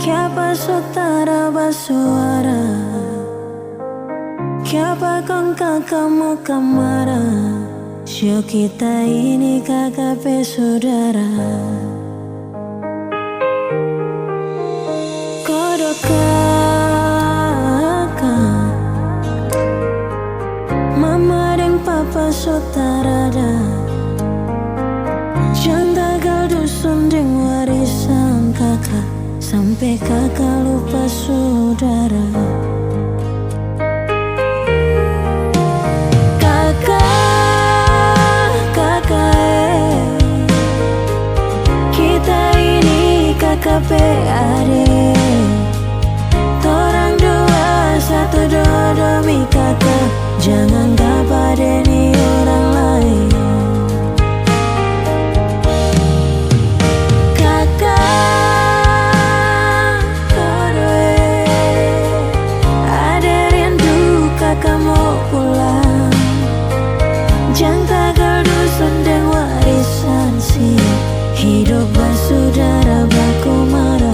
Chiapa sotara basuara, chiapa con kamu kamara. Sio kita ini kakak saudara. Kodok kakak, mama dan papa sotarada. Jangan gagal dusun deng warisan kakak, sampai kakak lupa saudara. KPAD Torang dua satu demi kakak, jangan kapadeni orang lain. Kakak kodwe, ada rindu kakak mau pulang. Jangan tagal dusun dan warisan sih, hidup bersaudara baku marah.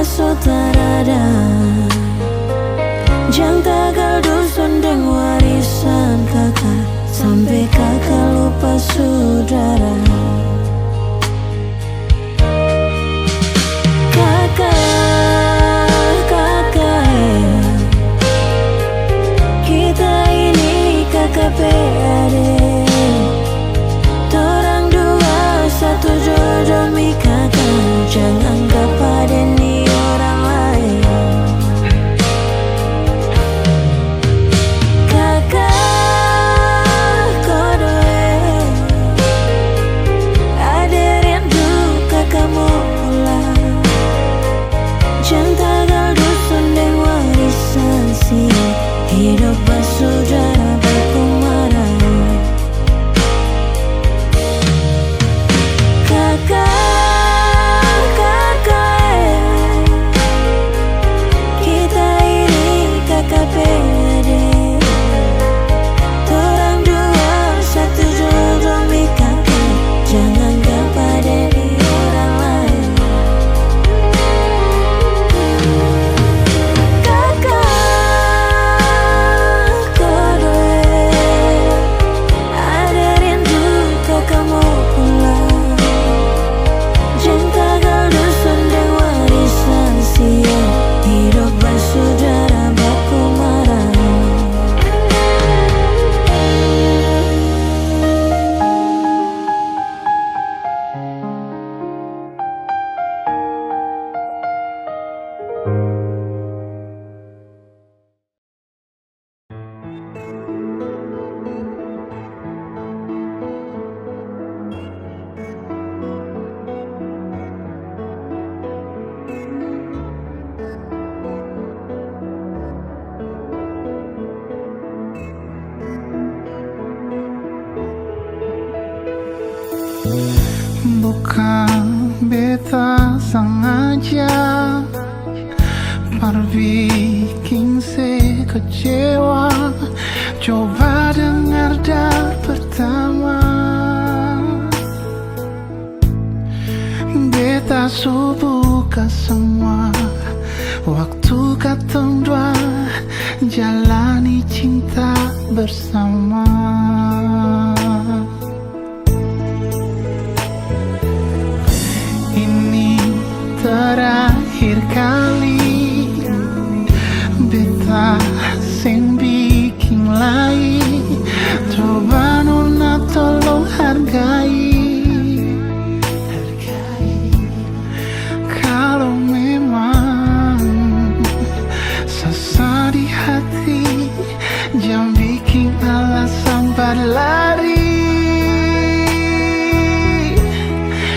Sotarada, jangan tagal dusun dan warisan kakak, sampai kakak lupa saudara. Kakak, kita ini KPAD. Torang dua satu demi kakak, jangan kapadeni orang lain. Kakak kodwe, ada rindu kakak mau pulang. Jangan tagal dusun dan warisan sih, hidup bersaudara baku marah. Bukan beta sengaja berbikin se kecewa. Coba dengar dari pertama, beta subuka semua. Waktu katong dua jalani cinta bersama. Terakhir kali beta sing bikin lain. Coba nona tolong hargai. Kalau memang sesat di hati, jangan bikin alasan berlari.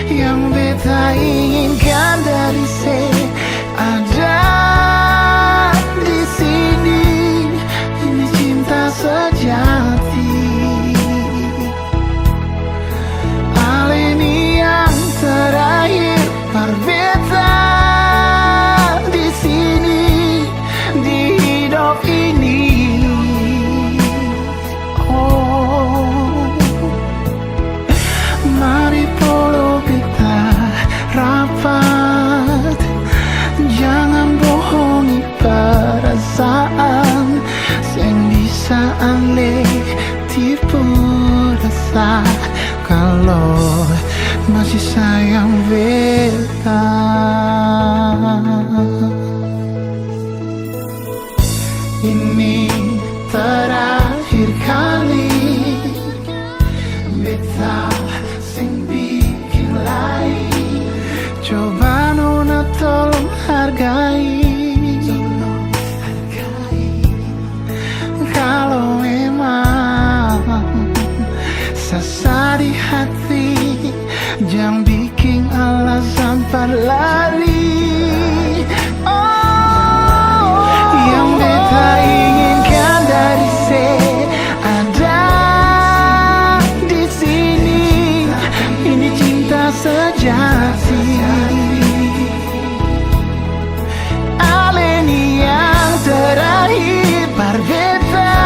Yang beta inginkan dari hargai. Kalau memang sesat di hati, jangan bikin alasan berlari. Yang beta inginkan dari ada di sini. Ini cinta sejati. Aleni yang terakhir berbeda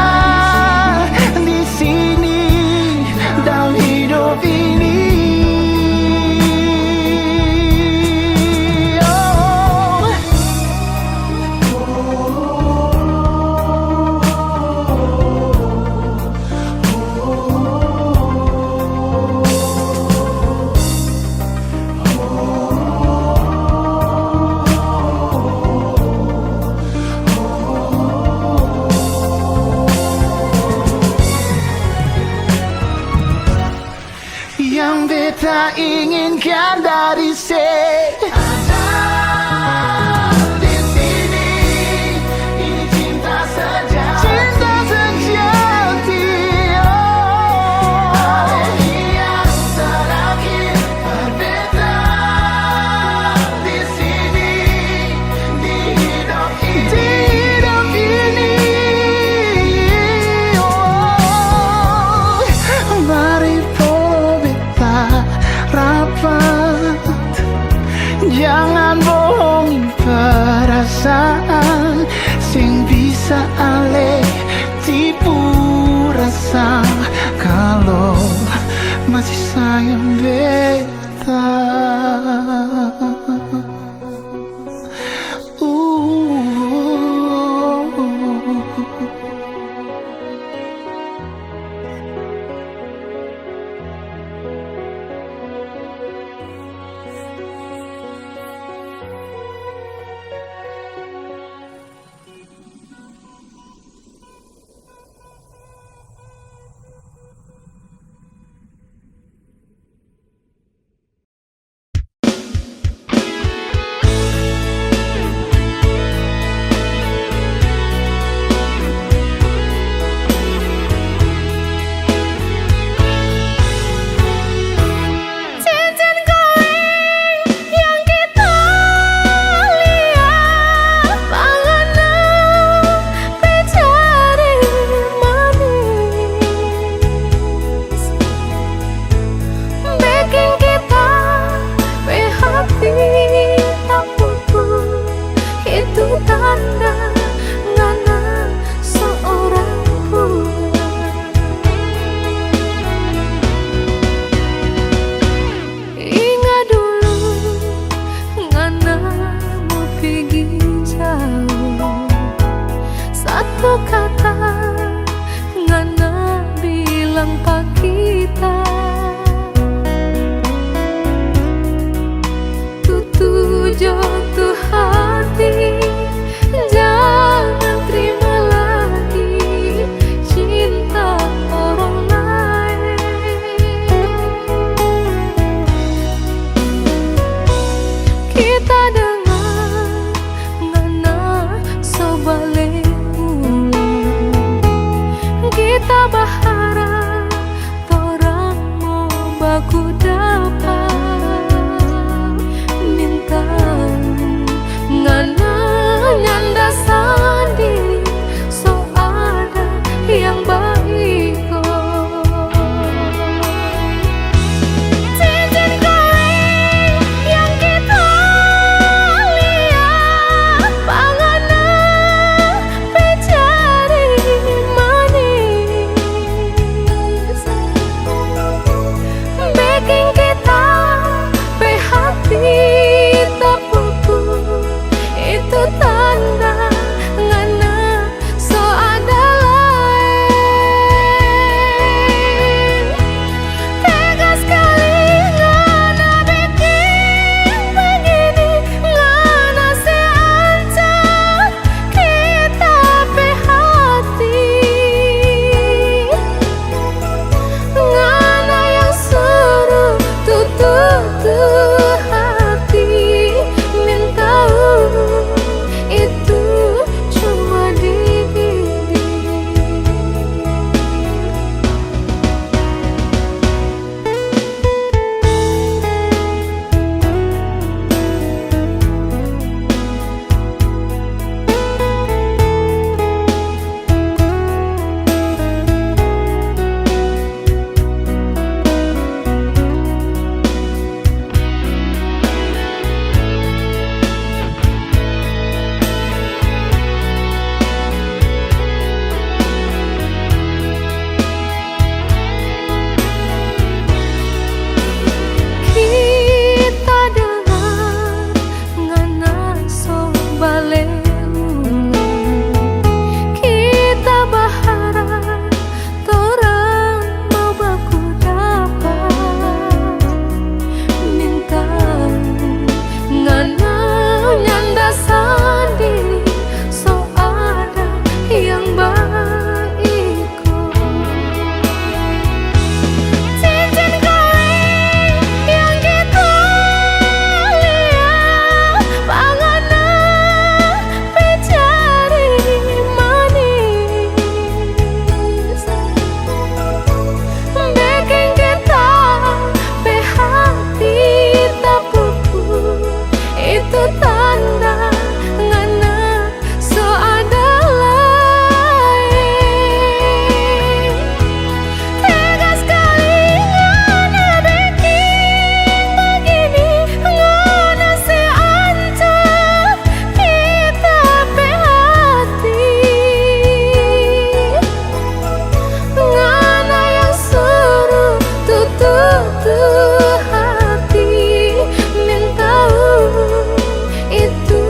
di sini dalam hidup ini. Yang beta inginkan dari ada di sini. Ini cinta sejati. Cinta sejati. Aleni yang terakhir berbeda di sini, di hidup ini. Di hidup ini. Mari rapat, jangan bohongi perasaan sing bisa ale tipu rasa. Kalau masih sayang beta, pandang ngana so ada lain. Tega sekali ngana bikin begini, ngana seancam kita pe hati. Ngana yang suruh tutup hati, men tahu itu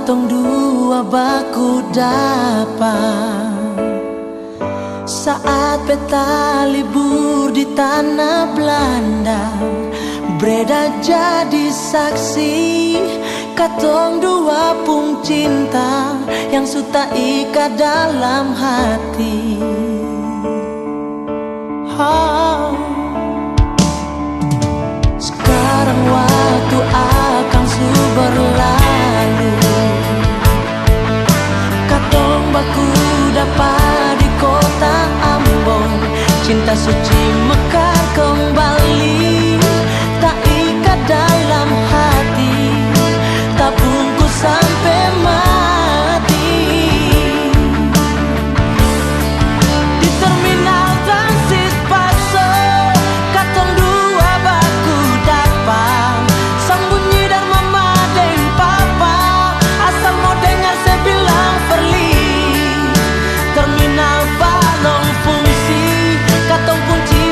katong dua baku dapat saat peta libur di tanah Belanda. Breda jadi saksi katong dua pung cinta yang suta ikat dalam hati. Oh. Sekarang waktu akan su berlalu, katong baku dapat di kota Ambon. Cinta suci mekar kembali, tak ikat dalam hati, tak bungkus sampai mati. Di terminal transit Paso, katong dua baku dapat sambunyi dan mama deng papa, asal mau dengar saya bilang perli. Terminal balong fungsi, katong kunci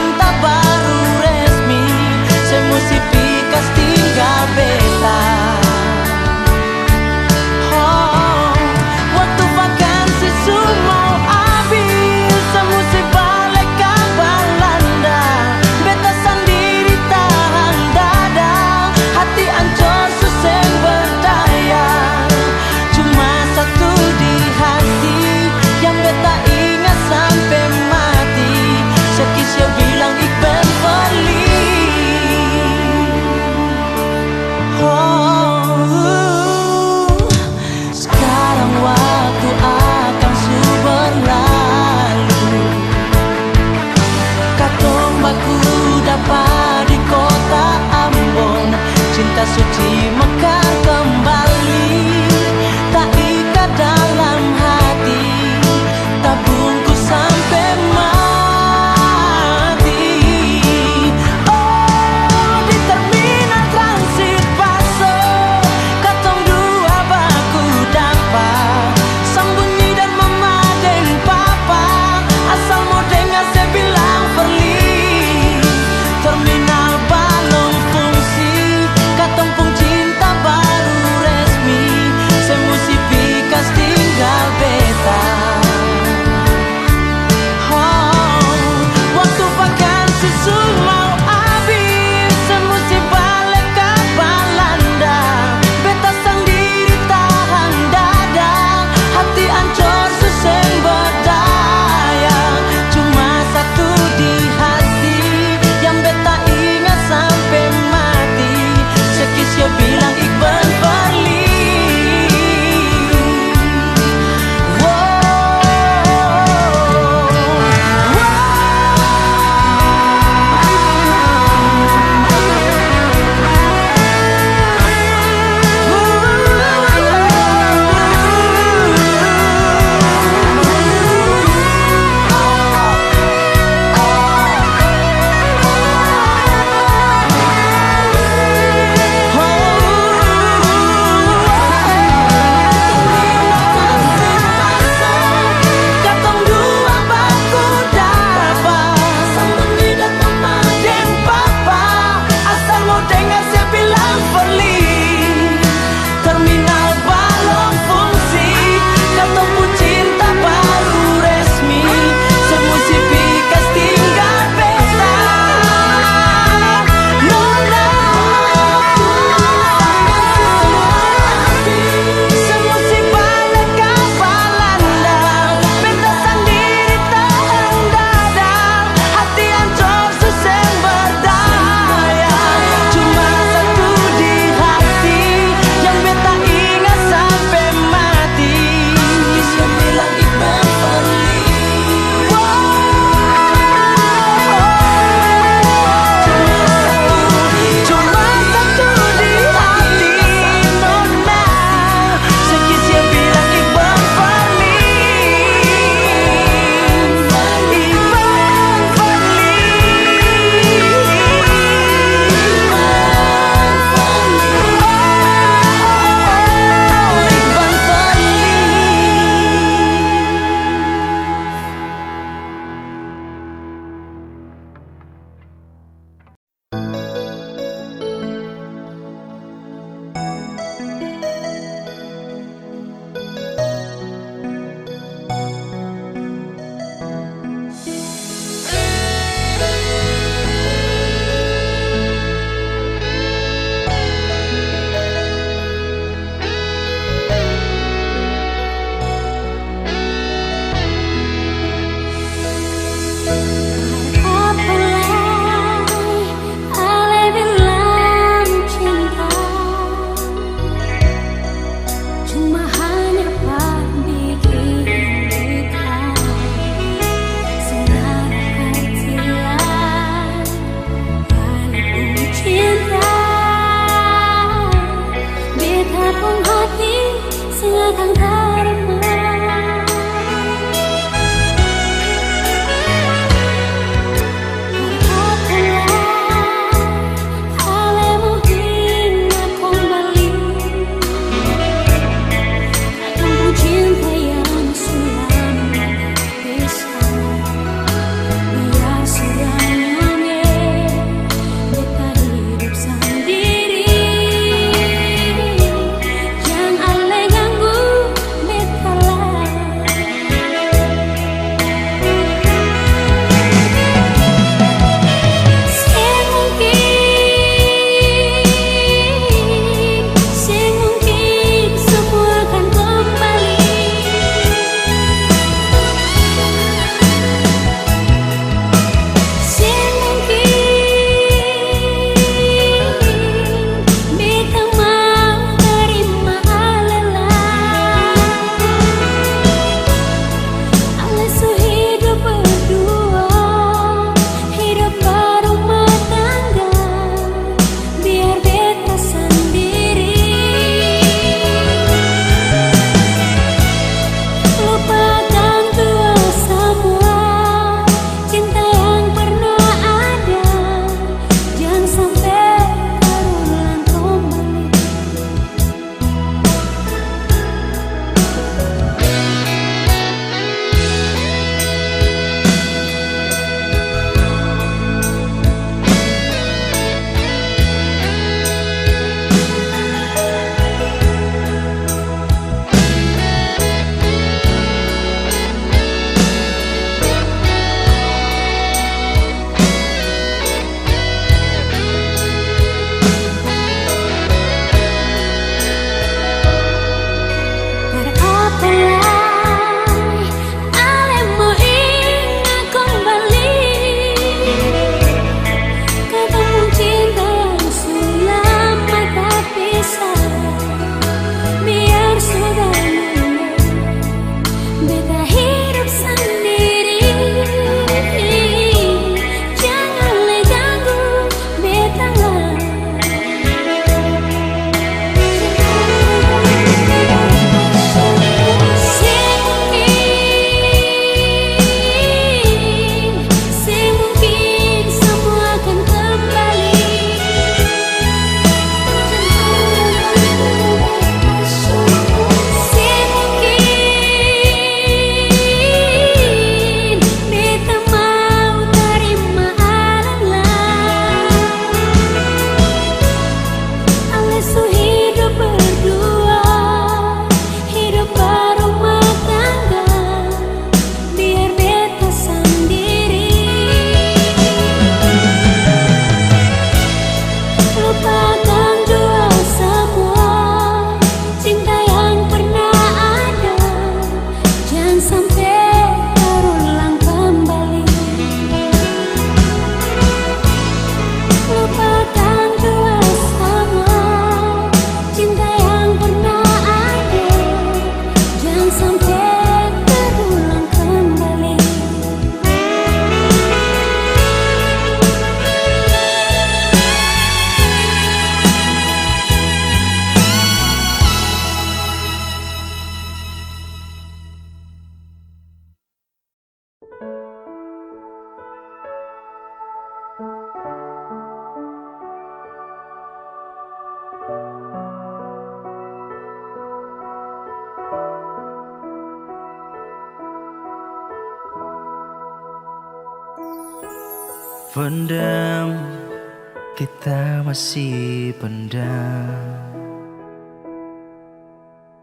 Pendam, kita masih pendam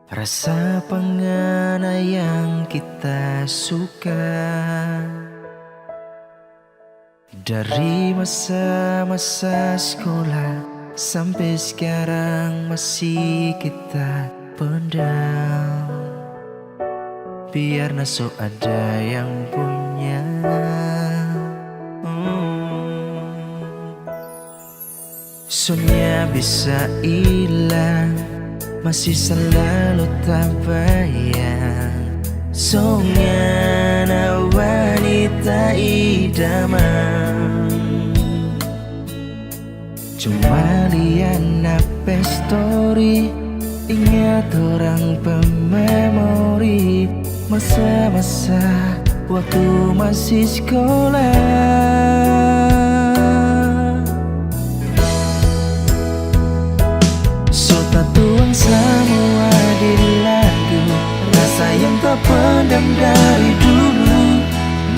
rasa pengana yang kita suka. Dari masa-masa sekolah sampai sekarang masih kita pendam. Biar nasib ada yang punya. Sunnya bisa hilang, masih selalu tak bayang. Songnya na wanita idaman. Cuma lihat nape story, ingat orang pememori masa-masa waktu masih sekolah. Tuang semua di lagu, rasa yang tak pendam dari dulu.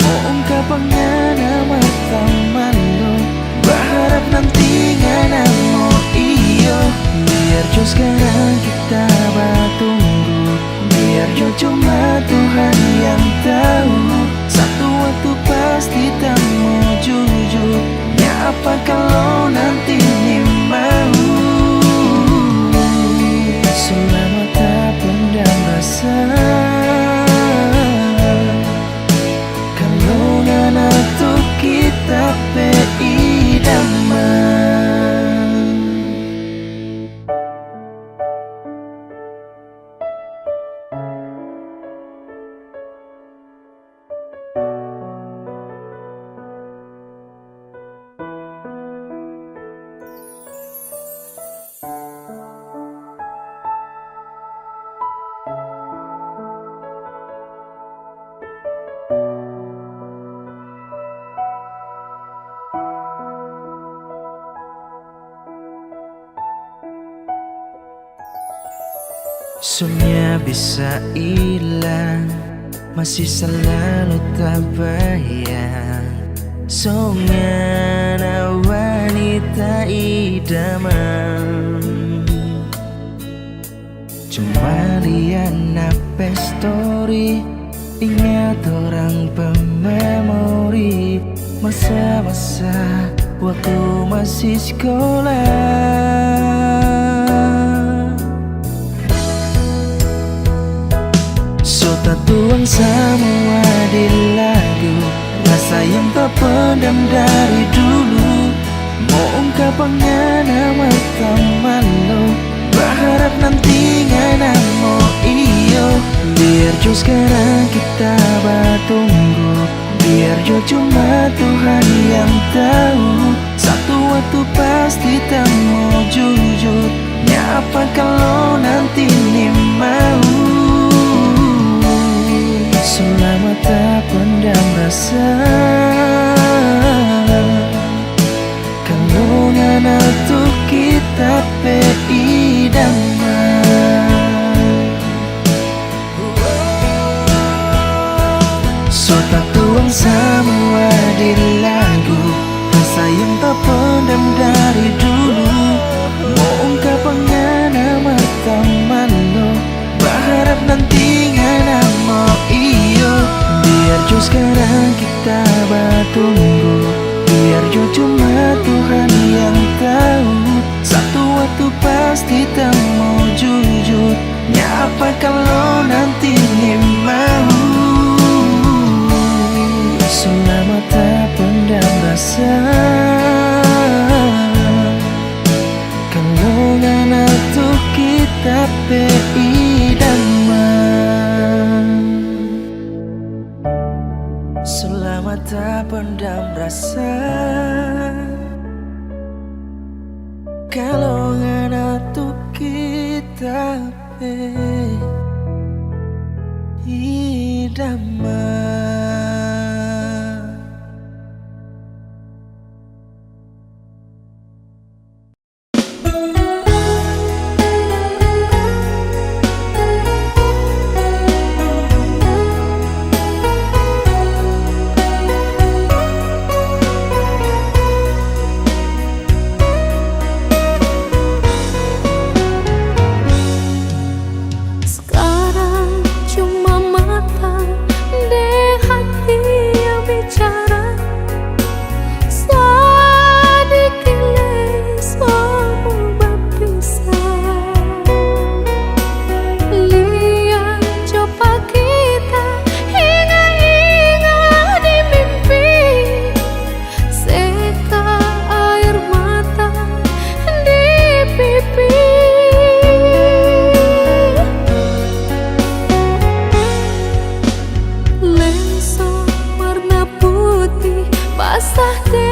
Mau ungkap pengana mata malu, berharap nanti ngana mau iyo. Biar jo sekarang kita bertunggu, biar jo cuma Tuhan yang tahu. Satu waktu pasti tak mau jujur, ya apa kalau nanti ni mau. Selama tak pendam rasa, kalau ngana tuh kita pe idaman. Sunnya bisa hilang, masih selalu tak bayang. Songnya na wanita idaman. Cuma lihat nape story, ingat orang pememori masa-masa waktu masih sekolah. Tuang semua di lagu, rasa yang tak pendam dari dulu. Mau ungkap pengana mata malu, berharap nanti ngana mau iyo. Biar jo sekarang kita bertunggu, biar jo cuma Tuhan yang tahu. Satu waktu pasti tak mau jujur, ya apa kalau nanti ni mau. Selama tak pendam rasa, kalau ngana tuh kita pe idaman. Sota tuang semua di lagu, rasa yang tak pendam dari dulu. Mau ungkap pengana mata malu, berharap nanti ngana mau iyo. Biar jo sekarang kita bertunggu, biar jo cuma Tuhan yang tahu. Satu waktu pasti tak mau jujur, ya apa kalau nanti ni mau. Selama tak pendam rasa, kalau ngana tuh kita pe idaman. Selama tak pendam rasa, kalau ngana tuh kita pe idaman. sah